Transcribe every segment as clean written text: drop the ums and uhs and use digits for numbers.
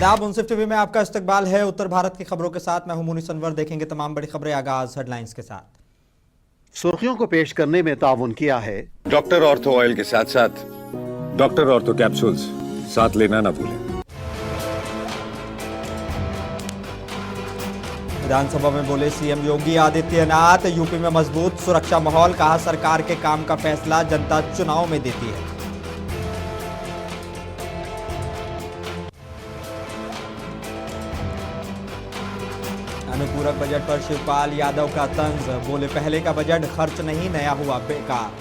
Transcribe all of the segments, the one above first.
आदाब, मुंसिफ टीवी में आपका इस्तकबाल है। उत्तर भारत की खबरों के साथ मैं हूं मुनीस अनवर। देखेंगे तमाम बड़ी खबरें। आगाज हेडलाइंस के साथ। सुर्खियों को पेश करने में ताउन किया है डॉक्टर ऑर्थो ऑयल के साथ साथ डॉक्टर ऑर्थो कैप्सूल्स साथ लेना ना भूलें। विधानसभा में बोले सीएम योगी आदित्यनाथ, यूपी में मजबूत सुरक्षा माहौल, कहा सरकार के काम का फैसला जनता चुनाव में देती है। अनुपूरक बजट पर शिवपाल यादव का तंज, बोले पहले का बजट खर्च नहीं, नया हुआ बेकार।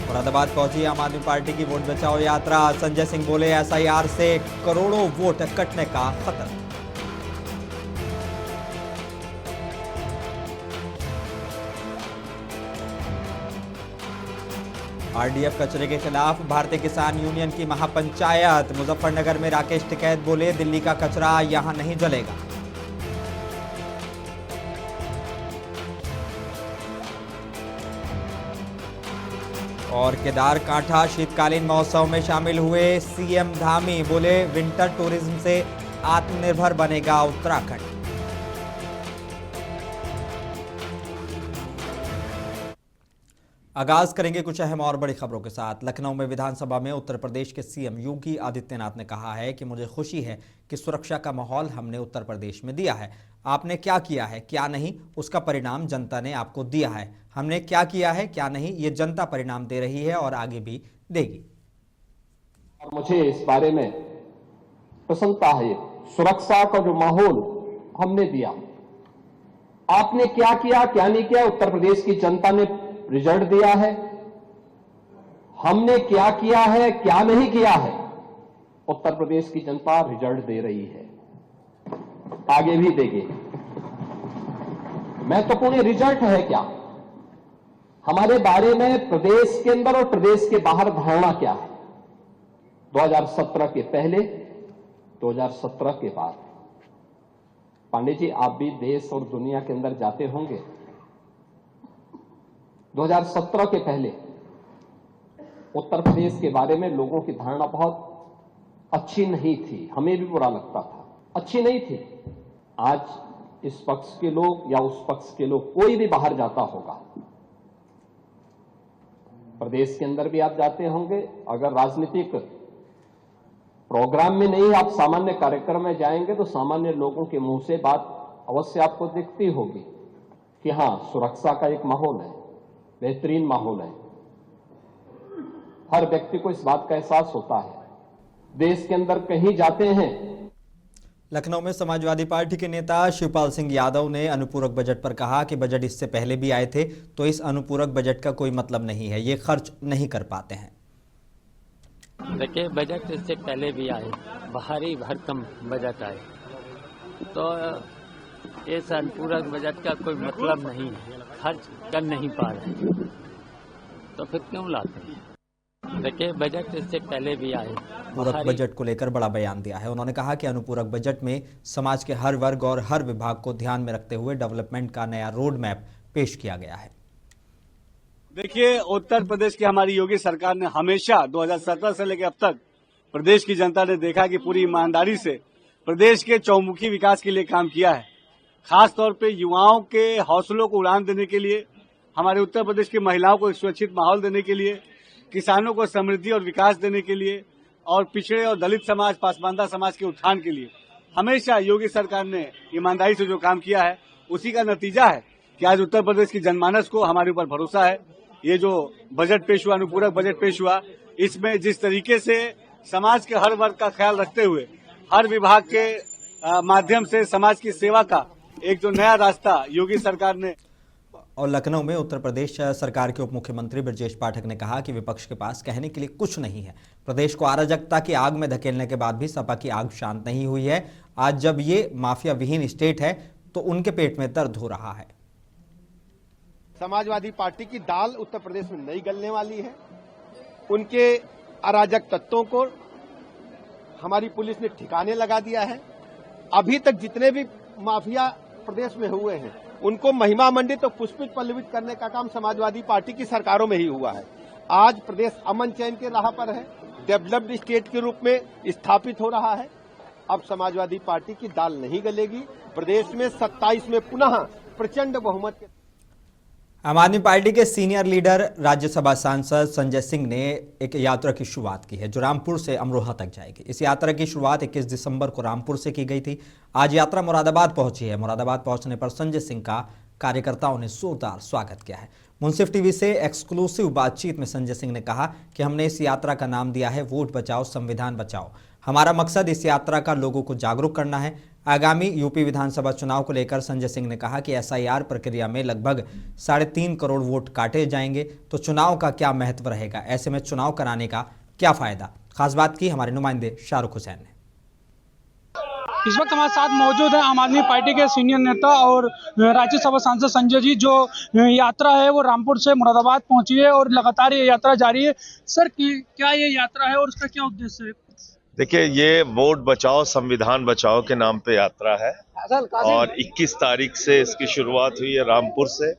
मुरादाबाद पहुंची आम आदमी पार्टी की वोट बचाओ यात्रा, संजय सिंह बोले एसआईआर से करोड़ों वोट कटने का खतरा। आरडीएफ कचरे के खिलाफ भारतीय किसान यूनियन की महापंचायत, मुजफ्फरनगर में राकेश टिकैत बोले दिल्ली का कचरा यहां नहीं जलेगा। और केदार कांठा शीतकालीन महोत्सव में शामिल हुए सीएम धामी, बोले विंटर टूरिज्म से आत्मनिर्भर बनेगा उत्तराखंड। आगाज करेंगे कुछ अहम और बड़ी खबरों के साथ। लखनऊ में विधानसभा में उत्तर प्रदेश के सीएम योगी आदित्यनाथ ने कहा है कि मुझे खुशी है कि सुरक्षा का माहौल हमने उत्तर प्रदेश में दिया है। आपने क्या किया है क्या नहीं, उसका परिणाम जनता ने आपको दिया है। हमने क्या किया है क्या नहीं, ये जनता परिणाम दे रही है और आगे भी देगी। और मुझे इस बारे में प्रसन्नता है, सुरक्षा का जो माहौल हमने दिया, आपने क्या किया क्या नहीं किया, उत्तर प्रदेश की जनता ने रिजल्ट दिया है। हमने क्या किया है क्या नहीं किया है, उत्तर प्रदेश की जनता रिजल्ट दे रही है, आगे भी देगी। महत्वपूर्ण रिजल्ट है क्या, हमारे बारे में प्रदेश के अंदर और प्रदेश के बाहर धारणा क्या है। 2017 के पहले, 2017 के बाद। पांडे जी, आप भी देश और दुनिया के अंदर जाते होंगे। 2017 के पहले उत्तर प्रदेश के बारे में लोगों की धारणा बहुत अच्छी नहीं थी, हमें भी बुरा लगता था, अच्छी नहीं थी। आज इस पक्ष के लोग या उस पक्ष के लोग, कोई भी बाहर जाता होगा, प्रदेश के अंदर भी आप जाते होंगे, अगर राजनीतिक प्रोग्राम में नहीं आप सामान्य कार्यक्रम में जाएंगे तो सामान्य लोगों के मुंह से बात अवश्य आपको दिखती होगी कि हां, सुरक्षा का एक माहौल है, बेहतरीन माहौल है। हर व्यक्ति को इस बात का एहसास होता है। देश के अंदर कहीं जाते हैं। लखनऊ में समाजवादी पार्टी के नेता शिवपाल सिंह यादव ने अनुपूरक बजट पर कहा कि बजट इससे पहले भी आए थे, तो इस अनुपूरक बजट का कोई मतलब नहीं है, ये खर्च नहीं कर पाते हैं। देखिए, बजट इससे पहले भी आए, भारी भरकम बजट आए, तो इस अनुपूरक बजट का कोई मतलब नहीं है, खर्च कर नहीं पा रहे, तो फिर क्यों लाते हैं। देखिए, बजट इससे पहले भी आए। पूरक बजट को लेकर बड़ा बयान दिया है। उन्होंने कहा कि अनुपूरक बजट में समाज के हर वर्ग और हर विभाग को ध्यान में रखते हुए डेवलपमेंट का नया रोड मैप पेश किया गया है। देखिए, उत्तर प्रदेश की हमारी योगी सरकार ने हमेशा 2017 से लेकर अब तक प्रदेश की जनता ने देखा कि पूरी ईमानदारी से प्रदेश के चौमुखी विकास के लिए काम किया है। खास तौर पे युवाओं के हौसलों को उड़ान देने के लिए, हमारे उत्तर प्रदेश की महिलाओं को एक सुरक्षित माहौल देने के लिए, किसानों को समृद्धि और विकास देने के लिए, और पिछड़े और दलित समाज, पासमानदा समाज के उत्थान के लिए हमेशा योगी सरकार ने ईमानदारी से जो काम किया है, उसी का नतीजा है कि आज उत्तर प्रदेश की जनमानस को हमारे ऊपर भरोसा है। ये जो बजट पेश हुआ, अनुपूरक बजट पेश हुआ, इसमें जिस तरीके से समाज के हर वर्ग का ख्याल रखते हुए हर विभाग के माध्यम से समाज की सेवा का एक जो नया रास्ता योगी सरकार ने। और लखनऊ में उत्तर प्रदेश सरकार के उप मुख्यमंत्री ब्रजेश पाठक ने कहा कि विपक्ष के पास कहने के लिए कुछ नहीं है। प्रदेश को अराजकता की आग में धकेलने के बाद भी सपा की आग शांत नहीं हुई है। आज जब ये माफिया विहीन स्टेट है तो उनके पेट में दर्द हो रहा है। समाजवादी पार्टी की दाल उत्तर प्रदेश में नहीं गलने वाली है। उनके अराजक तत्वों को हमारी पुलिस ने ठिकाने लगा दिया है। अभी तक जितने भी माफिया प्रदेश में हुए हैं उनको महिमा मंडित और पुष्पित पल्लवित करने का काम समाजवादी पार्टी की सरकारों में ही हुआ है। आज प्रदेश अमन चैन के राह पर है, डेवलप्ड स्टेट के रूप में स्थापित हो रहा है। अब समाजवादी पार्टी की दाल नहीं गलेगी। प्रदेश में 27 में पुनः प्रचंड बहुमत के आम आदमी पार्टी के सीनियर लीडर राज्यसभा सांसद संजय सिंह ने एक यात्रा की शुरुआत की है जो रामपुर से अमरोहा तक जाएगी। इस यात्रा की शुरुआत 21 दिसंबर को रामपुर से की गई थी। आज यात्रा मुरादाबाद पहुंची है। मुरादाबाद पहुंचने पर संजय सिंह का कार्यकर्ताओं ने जोरदार स्वागत किया है। मुंसिफ टीवी से एक्सक्लूसिव बातचीत में संजय सिंह ने कहा कि हमने इस यात्रा का नाम दिया है वोट बचाओ संविधान बचाओ। हमारा मकसद इस यात्रा का लोगों को जागरूक करना है। आगामी यूपी विधानसभा चुनाव को लेकर संजय सिंह ने कहा कि एसआईआर प्रक्रिया में लगभग 3.5 करोड़ वोट काटे जाएंगे तो चुनाव का क्या महत्व रहेगा, ऐसे में चुनाव कराने का क्या फायदा। खास बात की हमारे नुमाइंदे शाहरुख हुसैन ने। इस वक्त हमारे साथ मौजूद है आम आदमी पार्टी के सीनियर नेता और राज्यसभा सांसद संजय जी। जो यात्रा है वो रामपुर से मुरादाबाद पहुंची है और लगातार ये यात्रा जारी है। सर क्या ये यात्रा है और उसका क्या उद्देश्य है? देखिए, ये वोट बचाओ संविधान बचाओ के नाम पे यात्रा है और 21 तारीख से इसकी शुरुआत हुई है रामपुर से।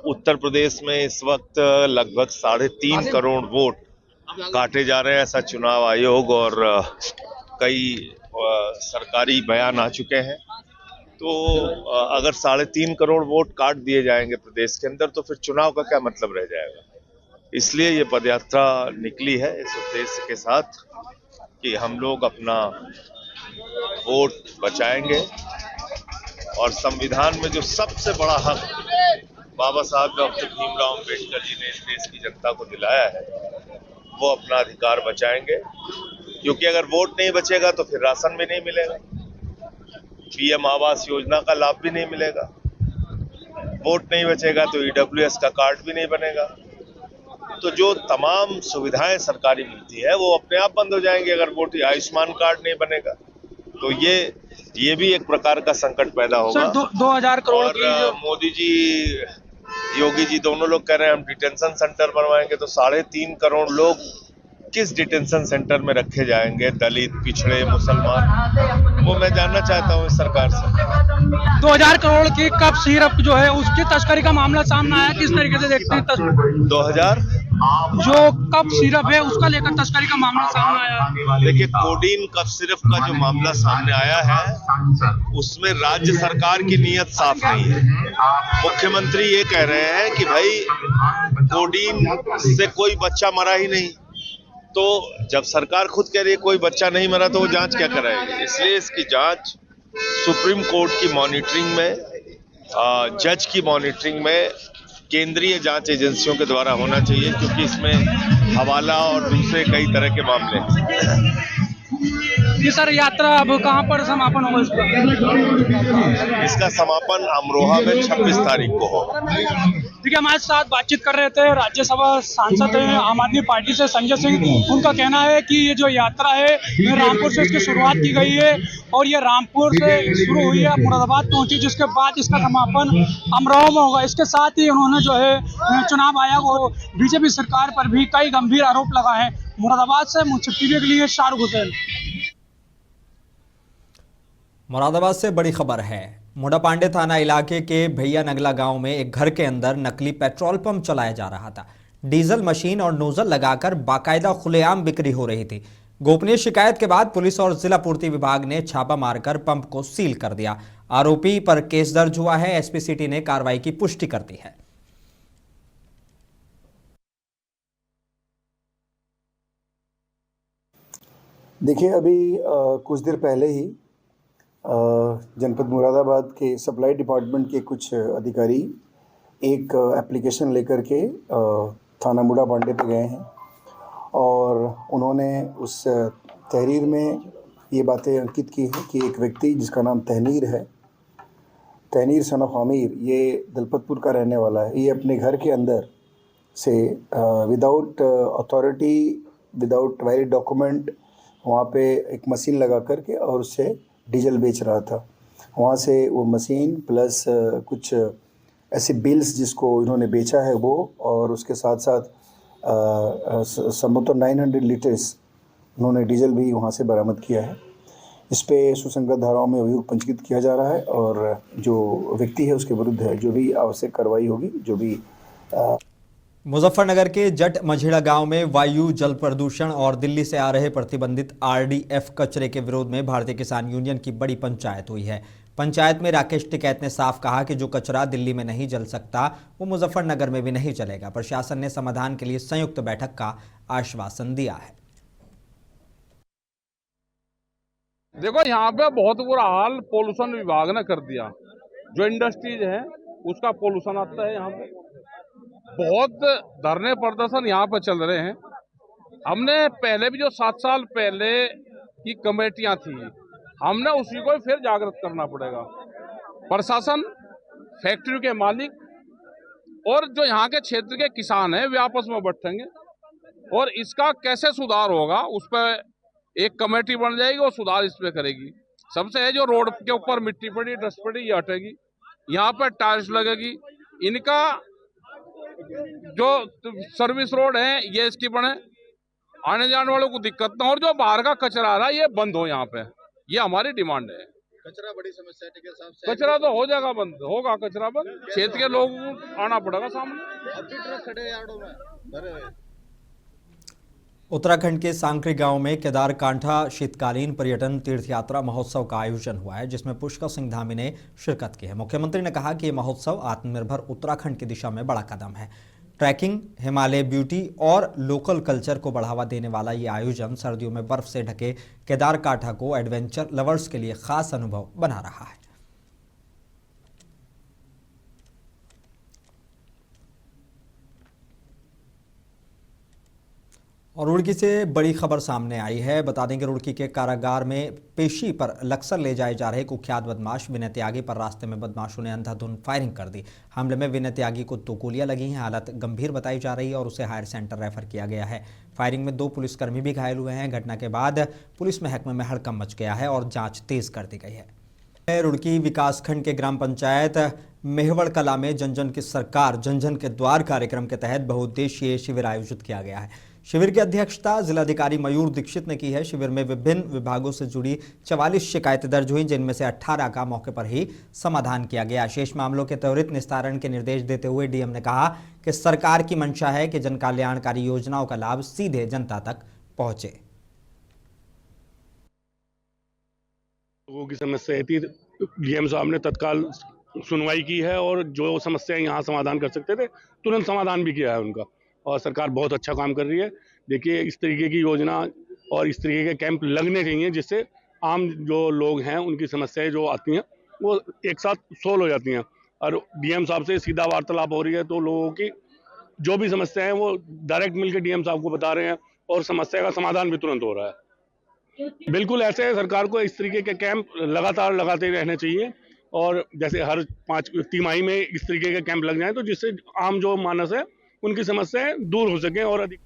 उत्तर प्रदेश में इस वक्त लगभग 3.5 करोड़ वोट काटे जा रहे हैं, ऐसा चुनाव आयोग और कई सरकारी बयान आ चुके हैं। तो अगर 3.5 करोड़ वोट काट दिए जाएंगे प्रदेश के अंदर तो फिर चुनाव का क्या मतलब रह जाएगा। इसलिए ये पदयात्रा निकली है इस उद्देश्य के साथ कि हम लोग अपना वोट बचाएंगे और संविधान में जो सबसे बड़ा हक बाबा साहब डॉक्टर भीमराव अम्बेडकर जी ने इस देश की जनता को दिलाया है वो अपना अधिकार बचाएंगे। क्योंकि अगर वोट नहीं बचेगा तो फिर राशन भी नहीं मिलेगा, पीएम आवास योजना का लाभ भी नहीं मिलेगा, वोट नहीं बचेगा तो ईडब्ल्यूएस का कार्ड भी नहीं बनेगा। तो जो तमाम सुविधाएं सरकारी मिलती है वो अपने आप बंद हो जाएंगे अगर वोट आयुष्मान कार्ड नहीं बनेगा। तो ये भी एक प्रकार का संकट पैदा होगा। 2000 करोड़ और मोदी जी योगी जी दोनों लोग कह रहे हैं हम डिटेंशन सेंटर बनवाएंगे तो 3.5 करोड़ लोग किस डिटेंशन सेंटर में रखे जाएंगे, दलित, पिछड़े, मुसलमान, वो मैं जानना चाहता हूँ इस सरकार से। 2000 करोड़ की कप सिरप जो है उसकी तस्करी का मामला सामने आया, किस तरीके से देखते हैं? 2000 जो कप सिरप है उसका लेकर तस्करी का मामला सामने आया। देखिए, कोडीन कप सिरप का जो मामला सामने आया है उसमें राज्य सरकार की नीयत साफ नहीं है। मुख्यमंत्री ये कह रहे हैं कि भाई कोडीन से कोई बच्चा मरा ही नहीं, तो जब सरकार खुद कह रही है कोई बच्चा नहीं मरा तो वो जांच क्या कराएगी। इसलिए इसकी जांच सुप्रीम कोर्ट की मॉनिटरिंग में, जज की मॉनिटरिंग में केंद्रीय जांच एजेंसियों के द्वारा होना चाहिए, क्योंकि इसमें हवाला और दूसरे कई तरह के मामले हैं। ये सर यात्रा अब कहाँ पर समापन होगा इसका समापन अमरोहा में 26 तारीख को होगा। देखिए, हमारे साथ बातचीत कर रहे थे राज्यसभा सांसद हैं आम आदमी पार्टी से संजय सिंह। उनका कहना है कि ये जो यात्रा है ये रामपुर से इसकी शुरुआत की गई है और ये रामपुर से शुरू हुई है, मुरादाबाद पहुंची, जिसके बाद इसका समापन अमरोहा में होगा। इसके साथ ही उन्होंने जो है चुनाव आयोग और बीजेपी सरकार पर भी कई गंभीर आरोप लगाए हैं। मुरादाबाद से मुंसिफ टीवी के लिए शाहरुख हुसैन। मुरादाबाद से बड़ी खबर है। मोडापांडे थाना इलाके के भैया नगला गांव में एक घर के अंदर नकली पेट्रोल पंप चलाया जा रहा था। डीजल मशीन और नोजल लगाकर बाकायदा खुलेआम बिक्री हो रही थी। गोपनीय शिकायत के बाद पुलिस और जिला पूर्ति विभाग ने छापा मारकर पंप को सील कर दिया। आरोपी पर केस दर्ज हुआ है। एसपी सिटी ने कार्रवाई की पुष्टि कर दी है। देखिए, अभी कुछ देर पहले ही जनपद मुरादाबाद के सप्लाई डिपार्टमेंट के कुछ अधिकारी एक एप्लीकेशन लेकर के थाना मोडापांडे पे गए हैं और उन्होंने उस तहरीर में ये बातें अंकित की हैं कि एक व्यक्ति जिसका नाम तहनीर है, तहनीर सन ऑफ आमिर, ये दलपतपुर का रहने वाला है। ये अपने घर के अंदर से without authority, without valid document वहाँ पे एक मशीन लगा करके और उससे डीजल बेच रहा था। वहाँ से वो मशीन प्लस कुछ ऐसे बिल्स जिसको इन्होंने बेचा है वो, और उसके साथ साथ समोतो 900 लीटर्स उन्होंने डीजल भी वहाँ से बरामद किया है। इस पे सुसंगत धाराओं में अभियोग पंजीकृत किया जा रहा है और जो व्यक्ति है उसके विरुद्ध है जो भी आवश्यक कार्रवाई होगी, जो भी मुजफ्फरनगर के जट मझेड़ा गांव में वायु जल प्रदूषण और दिल्ली से आ रहे प्रतिबंधित आरडीएफ कचरे के विरोध में भारतीय किसान यूनियन की बड़ी पंचायत हुई है। पंचायत में राकेश टिकैत ने साफ कहा कि जो कचरा दिल्ली में नहीं जल सकता वो मुजफ्फरनगर में भी नहीं चलेगा। प्रशासन ने समाधान के लिए संयुक्त बैठक का आश्वासन दिया है। देखो, यहाँ पे बहुत बुरा हाल पोल्यूशन विभाग ने कर दिया। जो इंडस्ट्रीज है उसका पोल्यूशन आता है। यहाँ पे बहुत धरने प्रदर्शन यहाँ पे चल रहे हैं। हमने पहले भी जो 7 साल पहले की कमेटियां थी, हमने उसी को फिर जागृत करना पड़ेगा। प्रशासन, फैक्ट्री के मालिक और जो यहाँ के क्षेत्र के किसान हैं वे आपस में बैठेंगे और इसका कैसे सुधार होगा उस पर एक कमेटी बन जाएगी और सुधार इस पे करेगी। सबसे है जो रोड के ऊपर मिट्टी पड़ी, डस्ट पड़ी, ये हटेगी। यहाँ पर टाइल्स लगेगी। इनका जो सर्विस रोड है ये इसकी बने, आने जाने वालों को दिक्कत ना। और जो बाहर का कचरा आ रहा है ये बंद हो यहाँ पे, ये हमारी डिमांड है। कचरा बड़ी समस्या है। कचरा तो हो जाएगा बंद, होगा कचरा बंद। क्षेत्र के लोगों को आना पड़ेगा सामने। अब भी ट्रक खड़े यार्डों में भरे हुए। उत्तराखंड के सांकरी गांव में केदारकांठा शीतकालीन पर्यटन तीर्थ यात्रा महोत्सव का आयोजन हुआ है, जिसमें पुष्कर सिंह धामी ने शिरकत की है। मुख्यमंत्री ने कहा कि ये महोत्सव आत्मनिर्भर उत्तराखंड की दिशा में बड़ा कदम है। ट्रैकिंग, हिमालय ब्यूटी और लोकल कल्चर को बढ़ावा देने वाला ये आयोजन सर्दियों में बर्फ से ढके केदारकांठा को एडवेंचर लवर्स के लिए खास अनुभव बना रहा है। और रुड़की से बड़ी खबर सामने आई है। बता दें कि रुड़की के कारागार में पेशी पर लक्सर ले जाए जा रहे कुख्यात बदमाश विनय त्यागी पर रास्ते में बदमाशों ने अंधाधुंध फायरिंग कर दी। हमले में विनय त्यागी को 2 गोलियां लगी हैं। हालत गंभीर बताई जा रही है और उसे हायर सेंटर रेफर किया गया है। फायरिंग में 2 पुलिसकर्मी भी घायल हुए हैं। घटना के बाद पुलिस महकमे में हड़कंप मच गया है और जाँच तेज कर दी गई है। रुड़की विकासखंड के ग्राम पंचायत मेहवड़ कला में जन जन की सरकार जन जन के द्वार कार्यक्रम के तहत बहुउद्देशीय शिविर आयोजित किया गया है। शिविर की अध्यक्षता जिलाधिकारी मयूर दीक्षित ने की है। शिविर में विभिन्न विभागों से जुड़ी 44 शिकायतें दर्ज हुई, जिनमें से 18 का मौके पर ही समाधान किया गया। शेष मामलों के त्वरित निस्तारण के निर्देश देते हुए डीएम ने कहा कि सरकार की मंशा है कि जन कल्याणकारी योजनाओं का लाभ सीधे जनता तक पहुंचे। लोगों की समस्या थी, डीएम साहब ने तत्काल सुनवाई की है और जो समस्या यहाँ समाधान कर सकते थे तुरंत समाधान भी किया है उनका। और सरकार बहुत अच्छा काम कर रही है। देखिए, इस तरीके की योजना और इस तरीके के कैंप लगने चाहिए, जिससे आम जो लोग हैं उनकी समस्याएं जो आती हैं वो एक साथ सोल्व हो जाती हैं। और डीएम साहब से सीधा वार्तालाप हो रही है, तो लोगों की जो भी समस्या है वो डायरेक्ट मिलकर डीएम साहब को बता रहे हैं और समस्या का समाधान भी तुरंत हो रहा है। बिल्कुल ऐसे सरकार को इस तरीके के कैंप लगातार लगाते रहने चाहिए और जैसे हर 5 तिमाही में इस तरीके के कैंप लग जाएं, तो जिससे आम जो मानस है उनकी समस्याएं दूर हो सकें। और अधिक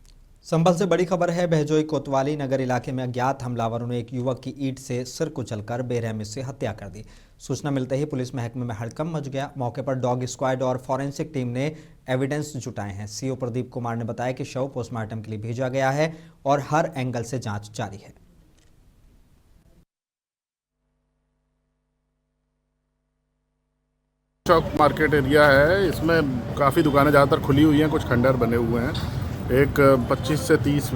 संभल से बड़ी खबर है। बहजोई कोतवाली नगर इलाके में अज्ञात हमलावरों ने एक युवक की ईंट से सिर कुचलकर बेरहमी से हत्या कर दी। सूचना मिलते ही पुलिस महकमे में हड़कंप मच गया। मौके पर डॉग स्क्वाड और फॉरेंसिक टीम ने एविडेंस जुटाए हैं। सीओ प्रदीप कुमार ने बताया कि शव पोस्टमार्टम के लिए भेजा गया है और हर एंगल से जांच जारी है। चौक मार्केट एरिया है, इसमें काफ़ी दुकानें ज़्यादातर खुली हुई हैं, कुछ खंडहर बने हुए हैं। एक 25 से 30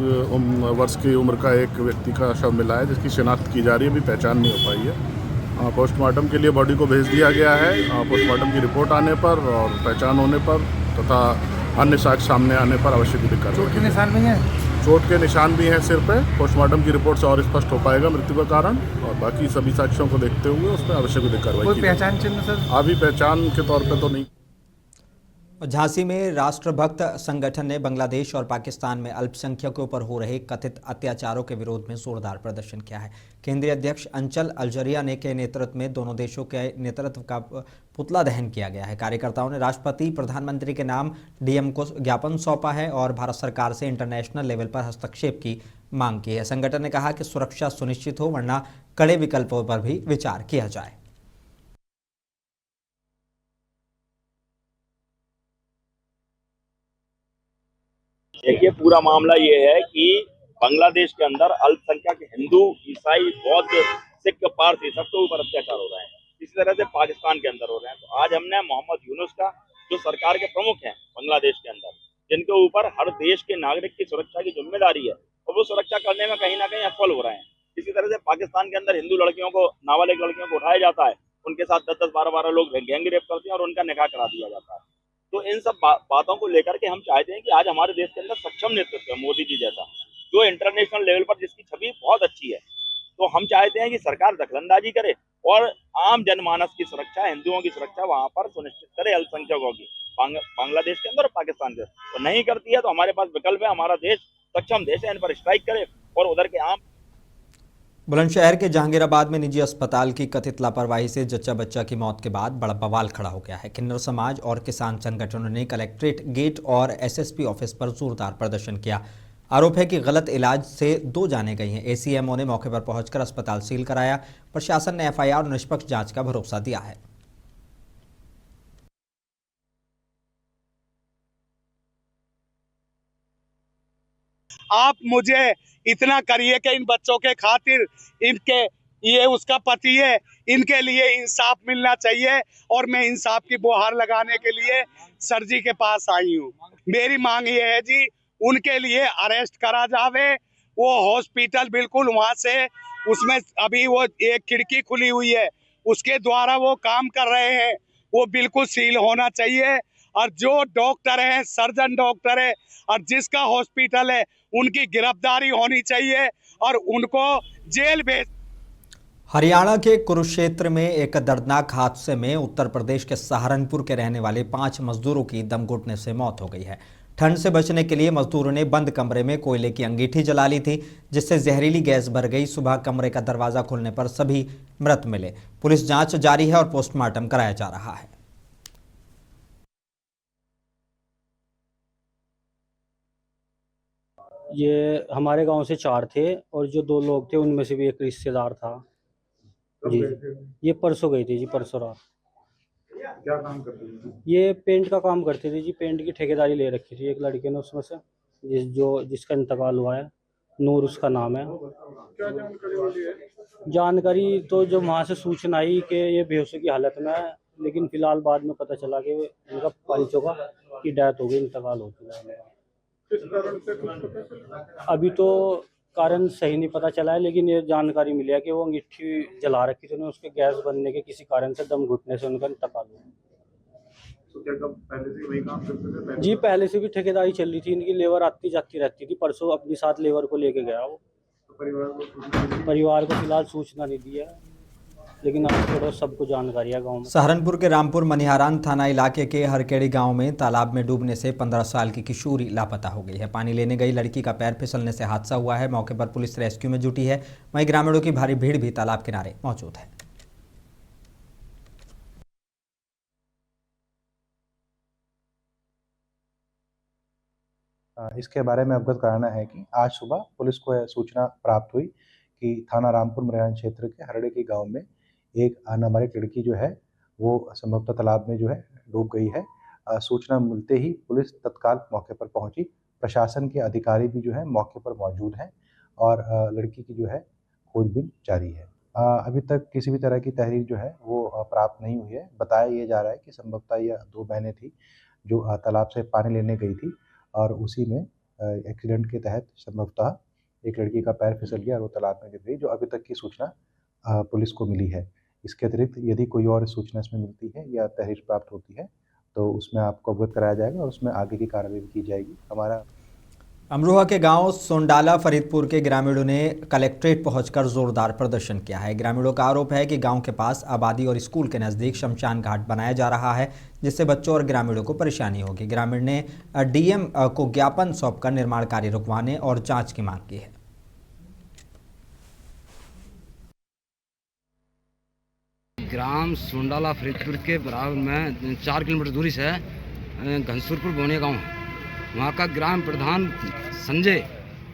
वर्ष की उम्र का एक व्यक्ति का शव मिला है, जिसकी शिनाख्त की जा रही है, अभी पहचान नहीं हो पाई है। पोस्टमार्टम के लिए बॉडी को भेज दिया गया है। पोस्टमार्टम की रिपोर्ट आने पर और पहचान होने पर तथा अन्य साक्ष्य सामने आने पर आवश्यक विधिक कार्रवाई। चोट के निशान भी हैं? चोट के निशान भी हैं सिर पे। पोस्टमार्टम की रिपोर्ट से और स्पष्ट हो पाएगा मृत्यु का कारण, और बाकी सभी साक्ष्यों को देखते हुए उस पर आवश्यक विधिक कार्रवाई। कोई पहचान चिन्ह सर? अभी पहचान के तौर पे तो नहीं। झांसी में राष्ट्रभक्त संगठन ने बांग्लादेश और पाकिस्तान में अल्पसंख्यकों पर हो रहे कथित अत्याचारों के विरोध में जोरदार प्रदर्शन किया है। केंद्रीय अध्यक्ष अंचल अल्जरिया ने के नेतृत्व में दोनों देशों के नेतृत्व का पुतला दहन किया गया है। कार्यकर्ताओं ने राष्ट्रपति प्रधानमंत्री के नाम डीएम को ज्ञापन सौंपा है और भारत सरकार से इंटरनेशनल लेवल पर हस्तक्षेप की मांग की है। संगठन ने कहा कि सुरक्षा सुनिश्चित हो, वरना कड़े विकल्पों पर भी विचार किया जाए। देखिए, पूरा मामला ये है कि बांग्लादेश के अंदर अल्पसंख्यक हिंदू, ईसाई, बौद्ध सिख पारसी सबके ऊपर अत्याचार हो रहे हैं, इसी तरह से पाकिस्तान के अंदर हो रहे हैं। तो आज हमने मोहम्मद यूनुस का, जो सरकार के प्रमुख हैं बांग्लादेश के अंदर, जिनके ऊपर हर देश के नागरिक की सुरक्षा की जिम्मेदारी है और वो सुरक्षा करने में कहीं ना कहीं असफल हो रहे हैं। इसी तरह से पाकिस्तान के अंदर हिंदू लड़कियों को, नाबालिग लड़कियों को उठाया जाता है, उनके साथ 10-10, 12-12 लोग गैंग रेप करते हैं और उनका निकाह करा दिया जाता है। तो इन सब बातों को लेकर के हम चाहते हैं कि आज हमारे देश के अंदर सक्षम नेतृत्व है, मोदी जी जैसा, जो इंटरनेशनल लेवल पर जिसकी छवि बहुत अच्छी है। तो हम चाहते हैं कि सरकार दखलंदाजी करे और आम जनमानस की सुरक्षा, हिंदुओं की सुरक्षा वहां पर सुनिश्चित करे, अल्पसंख्यकों की, बांग्लादेश के अंदर और पाकिस्तान के। तो नहीं करती है तो हमारे पास विकल्प है, हमारा देश सक्षम देश है, इन पर स्ट्राइक करे और उधर के आम। बुलंदशहर के जहांगीराबाद में निजी अस्पताल की कथित लापरवाही से जच्चा बच्चा की मौत के बाद बड़ा बवाल खड़ा हो गया है। किन्नर समाज और किसान संगठनों ने कलेक्ट्रेट गेट और एसएसपी ऑफिस पर जोरदार प्रदर्शन किया। आरोप है कि गलत इलाज से 2 जानें गई हैं। एसीएमओ ने मौके पर पहुंचकर अस्पताल सील कराया। प्रशासन ने एफआईआर और निष्पक्ष जांच का भरोसा दिया है। आप मुझे इतना करिए कि इन बच्चों के खातिर, इनके ये उसका पति है, इनके लिए इंसाफ मिलना चाहिए और मैं इंसाफ की गुहार लगाने के लिए सर जी के पास आई हूँ। मेरी मांग ये है जी, उनके लिए अरेस्ट करा जावे। वो हॉस्पिटल बिल्कुल वहाँ से, उसमें अभी वो एक खिड़की खुली हुई है, उसके द्वारा वो काम कर रहे हैं, वो बिल्कुल सील होना चाहिए। और जो डॉक्टर है, सर्जन डॉक्टर है और जिसका हॉस्पिटल है, उनकी गिरफ्तारी होनी चाहिए और उनको जेल भेज। हरियाणा के कुरुक्षेत्र में एक दर्दनाक हादसे में उत्तर प्रदेश के सहारनपुर के रहने वाले 5 मजदूरों की दम घुटने से मौत हो गई है। ठंड से बचने के लिए मजदूरों ने बंद कमरे में कोयले की अंगीठी जला ली थी, जिससे जहरीली गैस भर गई। सुबह कमरे का दरवाजा खुलने पर सभी मृत मिले। पुलिस जांच जारी है और पोस्टमार्टम कराया जा रहा है। ये हमारे गांव से 4 थे और जो 2 लोग थे उनमें से भी एक रिश्तेदार था जी। ये परसों गई थी जी, परसों रात। क्या काम करते थे? ये पेंट का काम करते थे जी, पेंट की ठेकेदारी ले रखी थी एक लड़के ने उसमें से, जिसका इंतकाल हुआ है, नूर उसका नाम है। क्या जानकारी मिली है? जानकारी तो जब वहाँ से सूचना आई कि ये बेहोशी की हालत में है, लेकिन फिलहाल बाद में पता चला कि इनका पंचों की डेथ हो गई, इंतकाल हो चुका है। किस कारण से कुछ पता चला? अभी तो कारण सही नहीं पता चला है, लेकिन ये जानकारी मिली है कि वो अंगीठी जला रखी थी, उसके गैस बनने के किसी कारण से दम घुटने से उनका इंतकाल हुआ। तो क्या पहले से वही काम करते थे? जी पहले से भी ठेकेदारी चल रही थी इनकी, लेबर आती जाती रहती थी। परसों अपने साथ लेबर को लेके गया वो। तो परिवार को फिलहाल सूचना नहीं दी है, लेकिन अब थोड़ा सबको जानकारी है गाँव में। सहारनपुर के रामपुर मनिहारान थाना इलाके के हरकेड़ी गांव में तालाब में डूबने से 15 साल की किशोरी लापता हो गई है। पानी लेने गई लड़की का पैर फिसलने से हादसा हुआ है। मौके पर पुलिस रेस्क्यू में जुटी है। वहीं ग्रामीणों की भारी भीड़ भी तालाब किनारे मौजूद है। इसके बारे में अवगत कराना है कि आज सुबह पुलिस को सूचना प्राप्त हुई कि थाना रामपुर मनिहारान क्षेत्र के हरकेड़ी गाँव में एक नाबालिग लड़की जो है वो संभवतः तालाब में जो है डूब गई है। सूचना मिलते ही पुलिस तत्काल मौके पर पहुंची। प्रशासन के अधिकारी भी जो है मौके पर मौजूद हैं और लड़की की जो है खोजबीन जारी है। अभी तक किसी भी तरह की तहरीर जो है वो प्राप्त नहीं हुई है। बताया ये जा रहा है कि संभवतः यह 2 बहनें थी जो तालाब से पानी लेने गई थी और उसी में एक्सीडेंट के तहत संभवतः एक लड़की का पैर फिसल गया और वो तालाब में गिर गई, जो अभी तक की सूचना पुलिस को मिली है। इसके अतिरिक्त यदि कोई और सूचना इसमें मिलती है या तहरीर प्राप्त होती है तो उसमें आपको अवगत कराया जाएगा और उसमें आगे की कार्रवाई भी की जाएगी। हमारा अमरोहा के गांव सोंडाला फरीदपुर के ग्रामीणों ने कलेक्ट्रेट पहुंचकर जोरदार प्रदर्शन किया है। ग्रामीणों का आरोप है कि गांव के पास आबादी और स्कूल के नज़दीक शमशान घाट बनाया जा रहा है, जिससे बच्चों और ग्रामीणों को परेशानी होगी। ग्रामीण ने डीएम को ज्ञापन सौंपकर निर्माण कार्य रुकवाने और जाँच की मांग की है। ग्राम सोंडाला फरीदपुर के बराबर में 4 किलोमीटर दूरी से घनसूरपुर बोने गांव है। वहाँ का ग्राम प्रधान संजय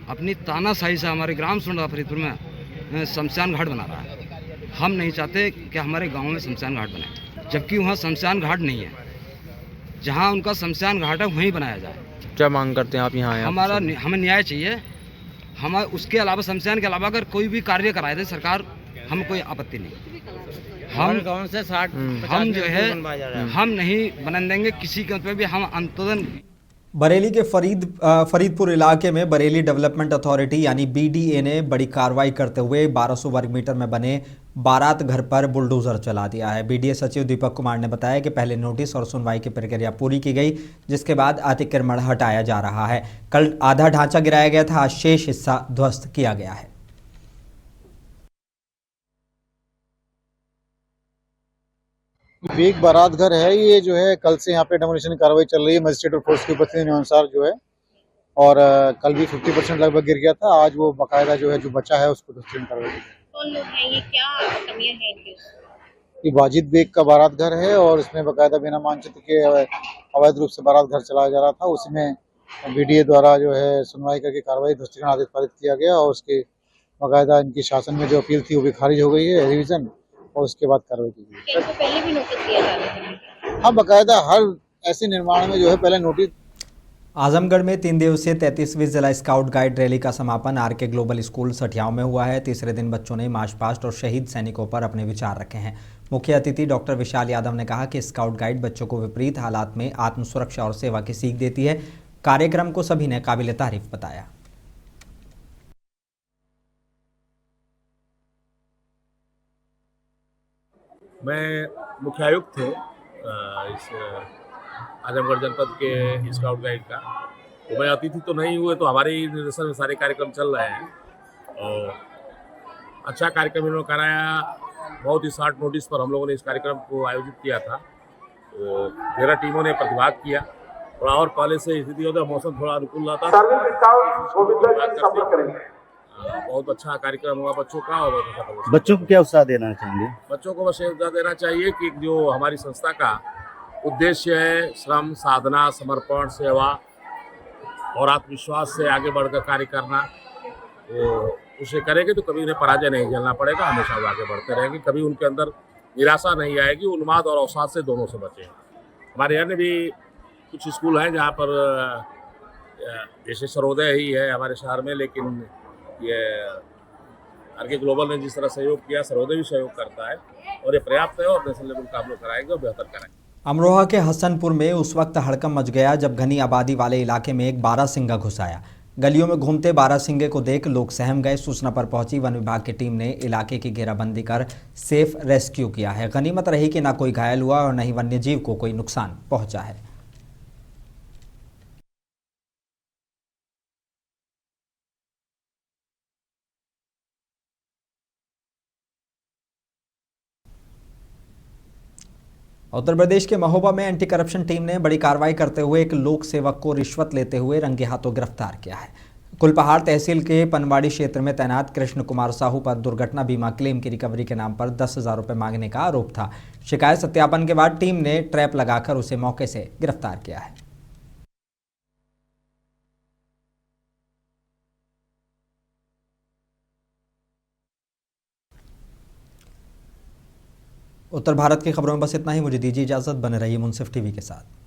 अपनी तानाशाही से हमारे ग्राम सोंडाला फरीदपुर में शमशान घाट बना रहा है। हम नहीं चाहते कि हमारे गांव में शमशान घाट बने, जबकि वहाँ शमशान घाट नहीं है। जहाँ उनका शमशान घाट है वहीं बनाया जाए। क्या मांग करते हैं आप यहाँ आए? हमें न्याय चाहिए। हम उसके अलावा शमशान के अलावा अगर कोई भी कार्य कराए थे सरकार हम कोई आपत्ति नहीं। हम गाँव से 60 हम जो है हम नहीं बनने देंगे किसी के पे भी। हम आंदोलन बरेली के फरीदपुर इलाके में बरेली डेवलपमेंट अथॉरिटी यानी बीडीए ने बड़ी कार्रवाई करते हुए 1200 वर्ग मीटर में बने बारात घर पर बुलडोजर चला दिया है। बीडीए सचिव दीपक कुमार ने बताया कि पहले नोटिस और सुनवाई की प्रक्रिया पूरी की गई, जिसके बाद अतिक्रमण हटाया जा रहा है। कल आधा ढांचा गिराया गया था, आज शेष हिस्सा ध्वस्त किया गया है। एक बारात घर है ये जो है, कल से यहाँ पे डेमोलिशन कार्रवाई चल रही है मजिस्ट्रेट और फोर्स की उपस्थिति के अनुसार जो है, और कल भी 50% लगभग गिर गया था। आज वो बाकायदा जो है जो बचा है उसको ध्वस्त कार्रवाई की। कौन लोग हैं ये, क्या कमियां हैं इनकी? ये वाजिद बेग का बारात घर है और इसमें बाकायदा बिना मानचित्र के अवैध रूप से बारात घर चलाया जा रहा था। उसमें बीडीए द्वारा जो है सुनवाई करके कार्रवाई ध्वस्तीकरण आदेश पारित किया गया और उसके बाकायदा इनकी शासन में जो अपील थी वो भी खारिज हो गई है, रिवीजन, और उसके बाद कार्रवाई की गई। इनको पहले भी नोटिस दिया जा रहा था? हाँ, बाकायदा हर ऐसे निर्माण में जो है पहले नोटिस। आजमगढ़ में 3 दिवसीय 33वीं जिला स्काउट गाइड रैली का समापन आरके ग्लोबल स्कूल सठियाव में हुआ है। तीसरे दिन बच्चों ने मार्च पास्ट और शहीद सैनिकों पर अपने विचार रखे हैं। मुख्य अतिथि डॉक्टर विशाल यादव ने कहा कि स्काउट गाइड बच्चों को विपरीत हालात में आत्मसुरक्षा और सेवा की सीख देती है। कार्यक्रम को सभी ने काबिल तारीफ बताया। मैं मुख्य आयुक्त थे इस आजमगढ़ जनपद के स्काउट गाइड का, तो मैं अतिथि तो नहीं हुए, तो हमारे ही निर्देशन में सारे कार्यक्रम चल रहे हैं और अच्छा कार्यक्रम इन्होंने कराया। बहुत ही शॉर्ट नोटिस पर हम लोगों ने इस कार्यक्रम को आयोजित किया था, तो 13 टीमों ने प्रतिभाग किया। थोड़ा और पहले से स्थिति होता, मौसम थोड़ा अनुकूल रहता, बहुत अच्छा कार्यक्रम हुआ बच्चों का और बहुत अच्छा प्रदर्शन। बच्चों को क्या उत्साह देना चाहेंगे? बच्चों को बस उत्साह देना चाहिए कि जो हमारी संस्था का उद्देश्य है श्रम, साधना, समर्पण, सेवा और आत्मविश्वास से आगे बढ़कर कार्य करना, तो उसे करेंगे तो कभी उन्हें पराजय नहीं झेलना पड़ेगा। हमेशा वो आगे बढ़ते रहेंगे, कभी उनके अंदर निराशा नहीं आएगी। उन्माद और अवसाद से दोनों से बचें। हमारे यहाँ भी कुछ स्कूल हैं जहाँ पर जैसे सर्वोदय ही है हमारे शहर में, लेकिन ये आरके ग्लोबल ने जिस तरह सहयोग किया, सर्वोदय भी सहयोग करता है और ये पर्याप्त है और नेशनल लेवल का हम लोग कराएंगे और बेहतर कराएंगे। अमरोहा के हसनपुर में उस वक्त हड़कंप मच गया जब घनी आबादी वाले इलाके में एक बारहसिंगा घुस आया। गलियों में घूमते बारहसिंगे को देख लोग सहम गए। सूचना पर पहुंची वन विभाग की टीम ने इलाके की घेराबंदी कर सेफ रेस्क्यू किया है। गनीमत रही कि न कोई घायल हुआ और न ही वन्यजीव को कोई नुकसान पहुंचा है। उत्तर प्रदेश के महोबा में एंटी करप्शन टीम ने बड़ी कार्रवाई करते हुए एक लोक सेवक को रिश्वत लेते हुए रंगे हाथों गिरफ्तार किया है। कुलपहाड़ तहसील के पनवाड़ी क्षेत्र में तैनात कृष्ण कुमार साहू पर दुर्घटना बीमा क्लेम की रिकवरी के नाम पर 10,000 रुपये मांगने का आरोप था। शिकायत सत्यापन के बाद टीम ने ट्रैप लगाकर उसे मौके से गिरफ्तार किया है। उत्तर भारत की खबरों में बस इतना ही। मुझे दीजिए इजाजत, बने रहिए मुंसिफ टीवी के साथ।